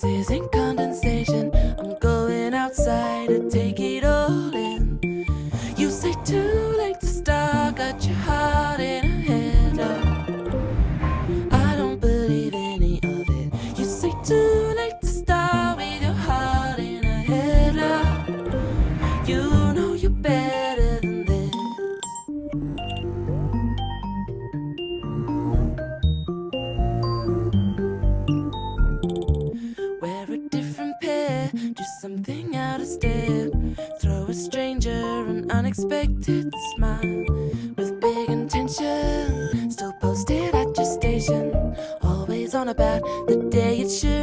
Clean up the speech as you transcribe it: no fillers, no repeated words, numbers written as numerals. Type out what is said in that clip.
This ain't condensation. I'm going outside to take it all in. You say too late to start, got your heart in a headlock. I don't believe any of it. You say too late to start with your heart in a headlock. You know you're better than this. Wear a different pair, do something out of step. Throw a stranger an unexpected smile with big intention. Still posted at your station, always on about the day it should